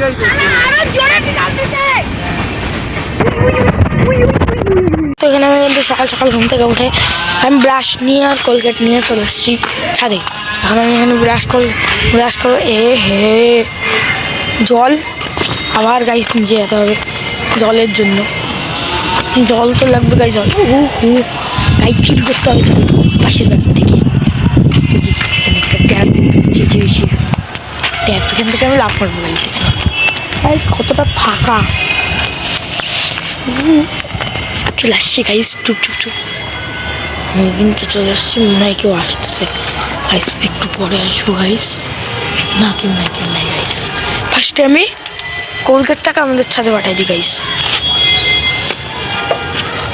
তো এখানে আমি কিন্তু সকাল সকাল ঘুম থেকে উঠে আমি ব্রাশ নিয়ে আর কোলগেট নিয়ে চলে এসেছি ছাদে। এখন আমি এখানে ব্রাশ করবো। হে জল আবার গাইস নিচে যেতে হবে জলের জন্য। জল তো লাগবে গাইস, জল গাইস ফিল করতে হবে জল পাশের ব্যাগ থেকে। এখানে একটা ট্যাপ দেখতে পাচ্ছি, ট্যাপ এখান থেকে আমি লাভ করবো গাইস। এখানে গাইস কতটা ফাঁকা, চলে আসছি গাইস টুপ। আমি কিন্তু চলে আসছি, মনে হয় কেউ আসতেছে গাইস, একটু পরে আসবো গাইস। না কেউ নাই গাইস। ফার্স্টে আমি কোলগেটটাকে আমাদের ছাদে পাঠাই দিই গাইস,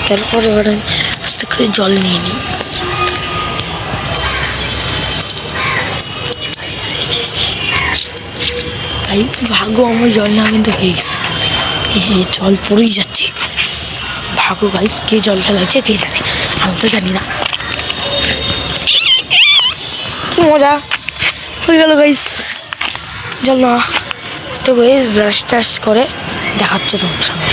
তারপরে এবার আস্তে করে জল নিয়ে নিই। গাইস ভাগো, আমার জল না কিন্তু হয়ে গেছে, জল পড়েই যাচ্ছে। ভাগো গাইস, কে জল ফেলাচ্ছে কে জানে, আমি তো জানি না। কি মজা হয়ে গেল গাইস জল না। তো গাইস ব্রাশ টাশ করে দেখাচ্ছে তোমার সঙ্গে।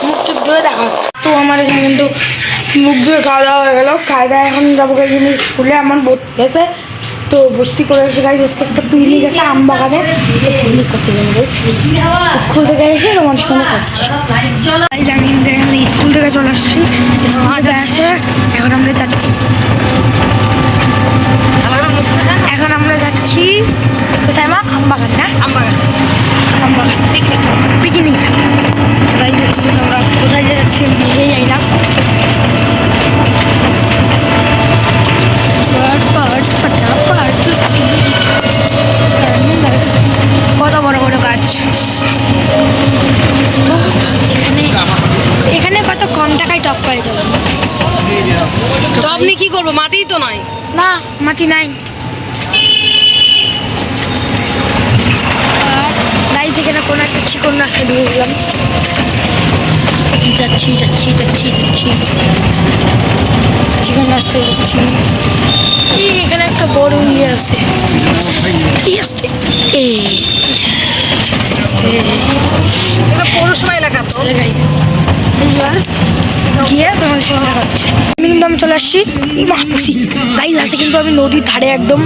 মুখ চুখ ধুয়ে দেখা। তো আমার এখানে কিন্তু মুখ ধুয়ে খাওয়া দাওয়া হয়ে গেল। খাওয়া দাওয়া এখন যাবো গাইজ স্কুলে, আমার ভর্তি হয়েছে। তো ভর্তি করে এসে গাইজ আজকে একটা পিকনিক আছে আমবাগানে, পিকনিক করতে যাবো গাইজ। স্কুল থেকে এসে তোমার সেখানে করছে। আমি স্কুল থেকে চলে আসছি, স্কুল থেকে এসে এখন আমরা যাচ্ছি কোথায় মা? আমবাগান না? আমবাগান পিকনিক। আমরা কোথায় যাচ্ছি নিজেই যাই না। কত বড় বড় গাছ, এখানে কত কম টাকায় টপ পাই যাবেন। তো আপনি কি করবো? মাটি তো নাই। না মাটি নাই। গাইজ এখানে কোনো একটা চিকন রাস্তা দিয়ে গেলাম, যাচ্ছি চিকন রাস্তায় যাচ্ছি। এখানে একটা বড় ইয়ে আছে, পৌরসভা এলাকা তো গিয়ে তোমার সঙ্গে দেখাচ্ছে। কিন্তু আমি চলে আসছি মাহপুসি গাইজ আছে, কিন্তু আমি নদীর ধারে, একদম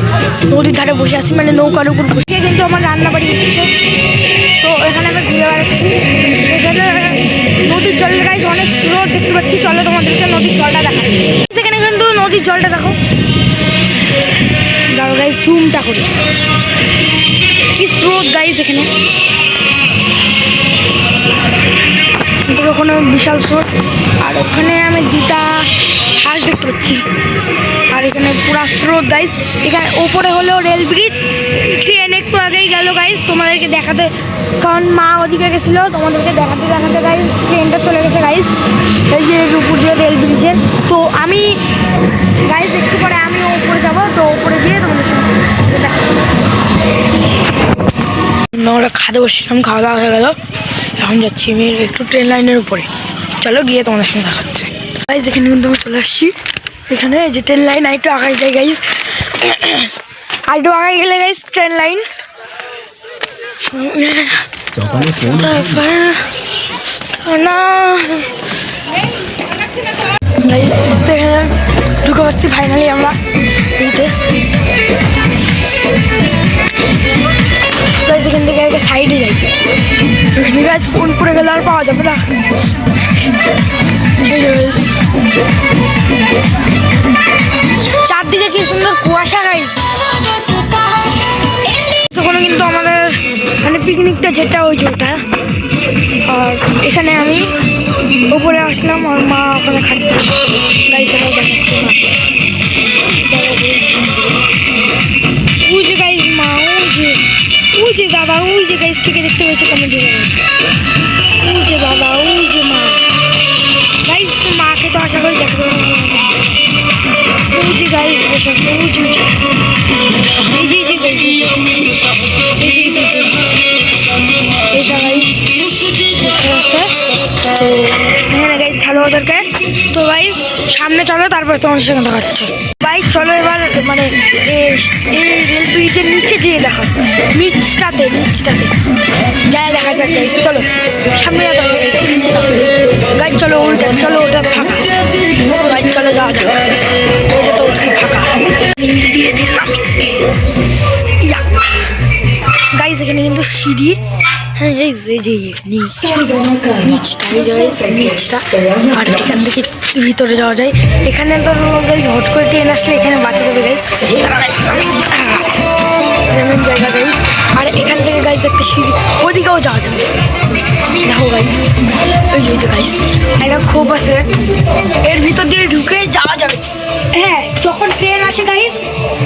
নদীর ধারে বসে আছি, মানে নৌকার উপর বসে। কিন্তু আমার রান্না বাড়ি হচ্ছে, তো এখানে আমি ঘুরে বেড়াচ্ছি। এখানে নদীর জলের গাইজ অনেক স্রোত দেখতে পাচ্ছি। চলো তোমাদেরকে নদীর জলটা দেখাই। সেখানে কিন্তু নদীর জলটা দেখো, দাঁড়ো গাইজ জুমটা করি, কি স্রোত গাইজ এখানে। ওখানে বিশাল স্রোত, আর ওখানে আমি দুটা হাঁস দেখতে পাচ্ছি। আর এখানে পুরা স্রোত গাইজ। এখানে ওপরে হলো রেল ব্রিজ, ট্রেন একটু আগেই গেল গাইজ, তোমাদেরকে দেখাতে, কারণ মা ওদিকে গেছিলো, তোমাদেরকে দেখাতে গাইজ ট্রেনটা চলে গেছে গাইজ, এই যে উপর দিয়ে রেল ব্রিজের। তো আমি গাইজ একটু পরে আমি ওপরে যাবো, তো ওপরে গিয়ে তোমাদের সঙ্গে আমরা খাতে বসছিলাম, খাওয়া দাওয়া হয়ে গেল। এখন যাচ্ছি আমি একটু ট্রেন লাইনের উপরে, চলো গিয়ে তোমাদের সঙ্গে দেখাচ্ছে গাইজ। এখানে কিন্তু আমি চলে আসছি, এখানে যে ট্রেন লাইন আরেকটু আগাই যায় গাইজ, আরেকটু আগাই গেলে গাইজ ট্রেন লাইন। ঢুকে পাচ্ছি ফাইনালি আমরা এইতে। এখান থেকে একটা সাইডে যাই, গাছ ফোন পড়ে গেলে আর পাওয়া যাবে না। চারদিকে কি সুন্দর কুয়াশা গাইজ। তখন কিন্তু আমাদের মানে পিকনিকটা যেটা ওই ওটা, আর এখানে আমি উপরে আসলাম, আর মা ওখানে খাচ্ছে গাইজটাও দেখাচ্ছে। ওই যে গাইজ মা, ওই যে দাদা, ওই যে গাইজ থেকে দেখতে পেয়েছে কমেন্টে, ওই যে দাদা, ওই যে মা। ওই যে গাইস বসে আছে, ওই যে এই যে এই যে গাইস এই যে এটা গাইস বসে আছে। তো এখানে গাইস ভালো ওদেরকে। তো গাইস সামনে চলো, তারপরে তোমার সঙ্গে দেখা হচ্ছে। বাইক চলো এবার মানে এই রেল ব্রিজের নিচে যেয়ে দেখা, নিচটাতে যাই দেখা যাক গাইস। চলো সামনে যেতে হবে গাইস, চলো ওইটা, চলো ওটা ফাঁকা গাইস, চলো যাওয়া যাক। ওইটা তো ফাঁকা, ধীরে ধীরে নামি গাইস। এখানে কিন্তু সিঁড়ি, হ্যাঁ এই যে নিচটা, আর এখান থেকে ভিতরে যাওয়া যায়। এখানে তো গাইস হট করে ট্রেন আসলে এখানে বাঁচা যাবে গাইস, যেমন জায়গা গাইস। আর এখান থেকে গাইস একটা সিঁড়ি, ওদিকেও যাওয়া যাবে। দেখো গাইস, ওই যে গাইস একটা খোপ আছে, এর ভিতর দিয়ে ঢুকে যাওয়া যাবে। হ্যাঁ যখন ট্রেন আসে গাইস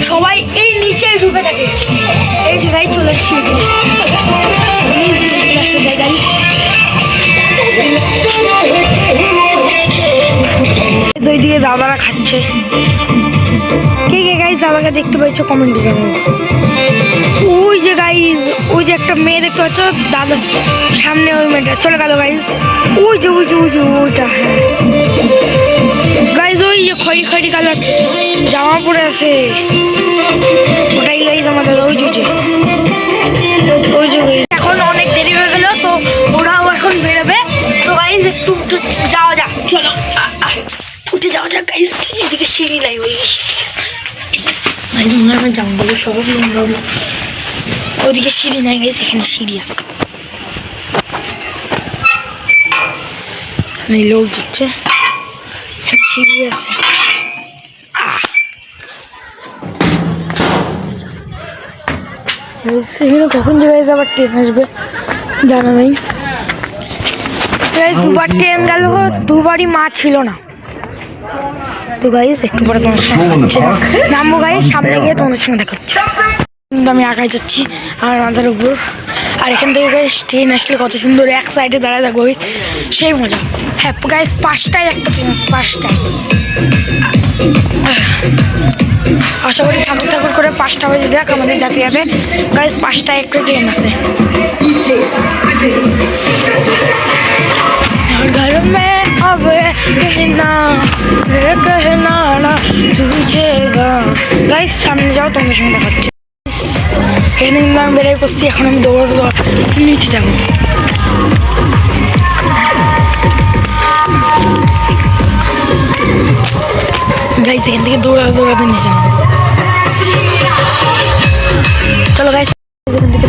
সবাই এই নিচে ঢুকে থাকে। এই যে গাইস চলে সিঁড়ি দই দিয়ে দাদারা খাচ্ছে। কে কে গাইস দাদাকে দেখতে পাইছো কমেন্টে জানাও। ওই যে গাইস, ওই যে একটা মেয়ে দেখতে পাচ্ছ দাদা সামনে, ওই মেয়েটা চলে গেল গাইস। ওই যে ওইটা, হ্যাঁ গাইস ওই যে খড়ি কালার জামা পরে আছে, ওটাই গাইস আমাদের। ওই যে এখন অনেক দেরি হয়ে গেল, তো ওরাও এখন বেরোবে। তো গাইস একটু যাওয়া যাক, চলো উঠে যাওয়া যাক গাইস। এদিকে সিঁড়ি নাই, ওই গাইস মনে হয় জঙ্গলের শহর, ওইদিকে সিঁড়ি নাই গাইস, এখানে সিঁড়ি আছে। লোক যাচ্ছে, এখানে সিঁড়ি আছে। সেখানে কখন যে গাইস আবার ট্রেন আসবে জানা নেই। দুবার ট্রেন গেল, দুবারই মা ছিল না। তো গাইস একটু পরে তোমার সঙ্গে নামবো গাইস, সামনে গিয়ে তোমাদের সঙ্গে দেখা হচ্ছে। কিন্তু আমি আগায় যাচ্ছি আমার মাথার উপর। আর এখান থেকে গাইস ট্রেন আসলে কত সুন্দর এক সাইডে দাঁড়ায় থাকবো গাইস, সেই মজা। হ্যাঁ গাইস 5টায় একটা ট্রেন আছে, 5টায়। আশা করি ঠাকুর করে 5টা বাজে দেখ আমাদের যাতে গাইস 5টায় একটা ট্রেন আছে। घर में अब कहना ना तुझेगा गाइस, সামনে যাও তোমাদের সঙ্গে দেখাচ্ছি। এখানে কিন্তু আমি বেরিয়ে পড়ছি, এখন আমি দৌড়াতে নিচে যাবো। গাইস এখান থেকে দৌড়াতে নিচে যাবো। চলো গাইস এখান থেকে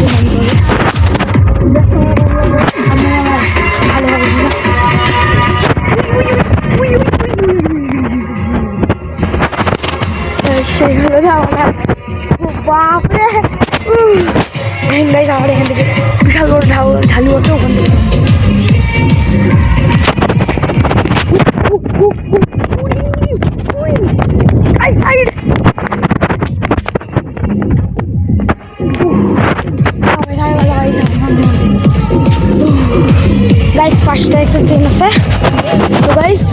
বাপরে গাইস আমার এখান থেকে বিশাল বড় ঢালু আছে, ওখান থেকে গাইস 5টায় একটা ট্রেন আছে। তো গাইস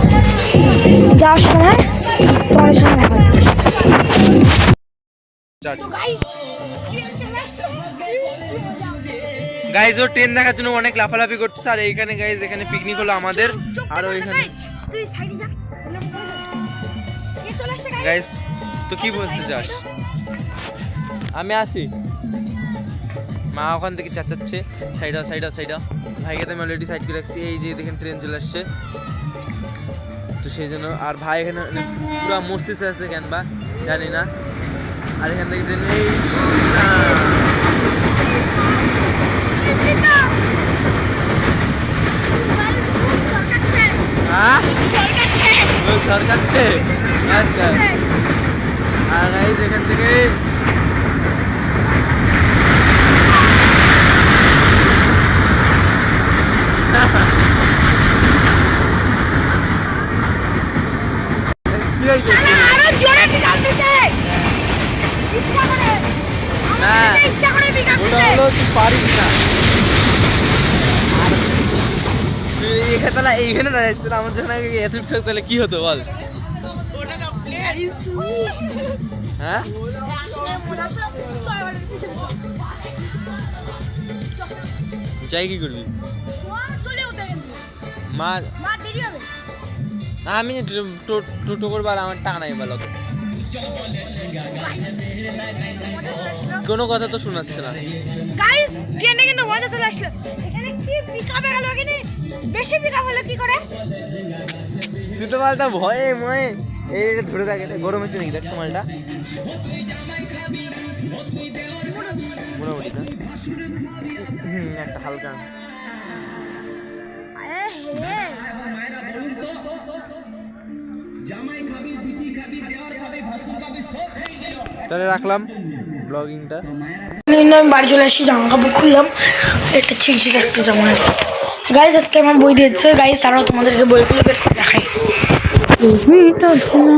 যাওয়ার সময় তোমার সঙ্গে দেখা হচ্ছে। গাইজ ও ট্রেন দেখার জন্য অনেক লাফালাফি করতেছে। আর এইখানে গাইজ এখানে পিকনিক হলো আমাদের। আর ওইখানে গাইজ তো কি বলতে চাস? আমি আসি, মা ওখান থেকে চাচাচ্ছে সাইডা ভাইকে তো আমি অলরেডি সাইড করে রাখছি। এই যে দেখেন ট্রেন চলে আসছে, তো সেই জন্য। আর ভাই এখানে পুরো মস্তিষ্ক আছে কেন বা জানি না। আর এখান থেকে ট্রেন সরকারছে। আচ্ছা আর গাইজ এখান থেকে তুই পারিস না। তুই এইখানে দাঁড়াইছিস, আমার যখন এত তাহলে কি হতো বল? হ্যাঁ যাই কি করবি মা আমি টোটো করবো আর আমার টাকা নাই বলো কোনো কথা তো শোনাচ্ছে না গাইস ট্রেনে কিন্তু মজা চলে আসলো এখানে কি পিকআপ গেল এখানে বেশি পিকআপ হলো কি করে তুই তো মালটা ভয়ে ময়ে এই ধরে থাকে গরম হচ্ছে নাকি দেখ তো মালটা মোটামুটি না একটা হালকা তাহলে রাখলাম ব্লগিংটা আমি বাড়ি চলে আসছি জামা কাপড় খুললাম একটা ছিঁড়ছিট একটা জামা আছে গাইজ আজকে আমার বই দিচ্ছে গাইজ তারাও তোমাদেরকে বইগুলো দেখাই এটা হচ্ছে না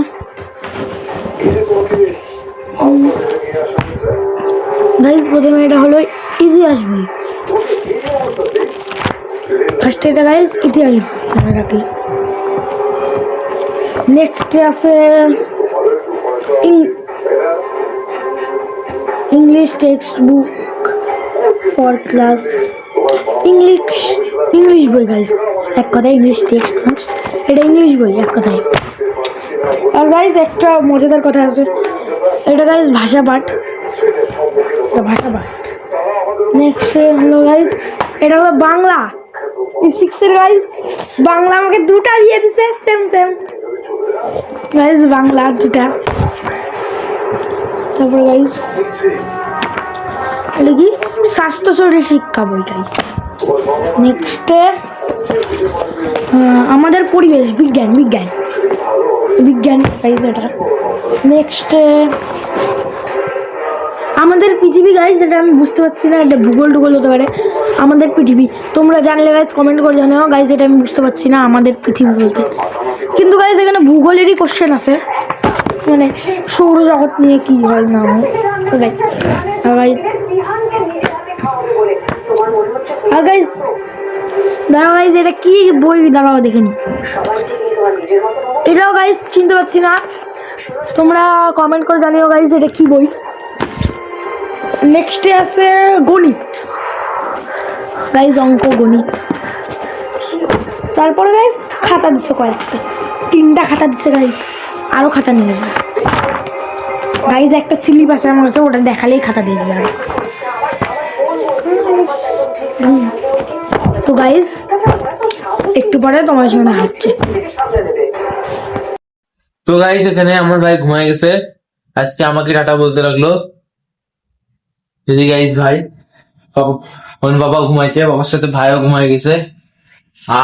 গাইজ প্রথমে এটা হলো ইতিহাস বই ফার্স্টে এটা গাইজ ইতিহাস বই আমরা রাখি নেক্সটে আছে English text book for class English বই গাইজ এক কথায় ইংলিশ টেক্সট বুকস এটা ইংলিশ বই এক কথায় আর গাইজ একটা মজাদার কথা আছে এটা গাইজ ভাষা পাঠ নেক্সট হলো গাইজ এটা হলো বাংলা সিক্সের গাইজ বাংলা আমাকে দুটা দিয়ে দিছে সেম গাইজ বাংলা দুটা তারপর গাইজ এটা কি স্বাস্থ্য শরীর শিক্ষা বই গাইজ নেক্সটে আমাদের পরিবেশ বিজ্ঞান গাইজ এটা নেক্সটে আমাদের পৃথিবী গাইজ এটা আমি বুঝতে পারছি না এটা ভূগোল হতে পারে আমাদের পৃথিবী তোমরা জানলে গাইজ কমেন্ট করে জানাও গাইজ এটা আমি বুঝতে পারছি না আমাদের পৃথিবী বলতে কিন্তু গাইজ এখানে ভূগোলেরই কোশ্চেন আছে মানে সৌরজগৎ নিয়ে কি হয় না হয় আর গাইজ দাঁড়াও গাইজ এটা কি বই দাঁড়াও দেখে নি এটাও গাইজ চিনতে পারছি না তোমরা কমেন্ট করে জানিও গাইজ এটা কি বই নেক্সটে আছে গণিত গাইজ অঙ্ক গণিত তারপরে গাইজ খাতা দিচ্ছে কয়েকটা 3টা খাতা দিচ্ছে গাইজ আরও খাতা নিয়ে যাবে গাইজ একটা স্লিপ আছে আমার কাছে ওটা দেখালেই খাতা দিয়ে দেবে তো গাইজ একটু পরে তোমার সঙ্গে দেখা হচ্ছে তো গাইজ এখানে আমার ভাই ঘুমায় গেছে আজকে আমাকে টাটা বলতে লাগলো যদি গাইজ ভাই বাবা ঘুমাইছে বাবার সাথে ভাইও ঘুমায় গেছে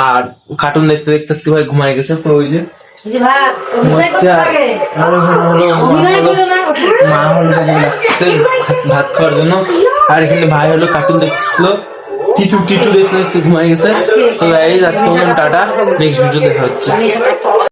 আর কার্টুন দেখতে আজকে ভাই ঘুমায় গেছে তো ওই যে মা হলো ভাত খাওয়ার জন্য আর এখানে ভাই হলো কার্টুন দেখছিল টিটু দেখতে ঘুমায় গেছে তো গাইজ আজকে টাটা নেক্সট ভিডিও দেখা হচ্ছে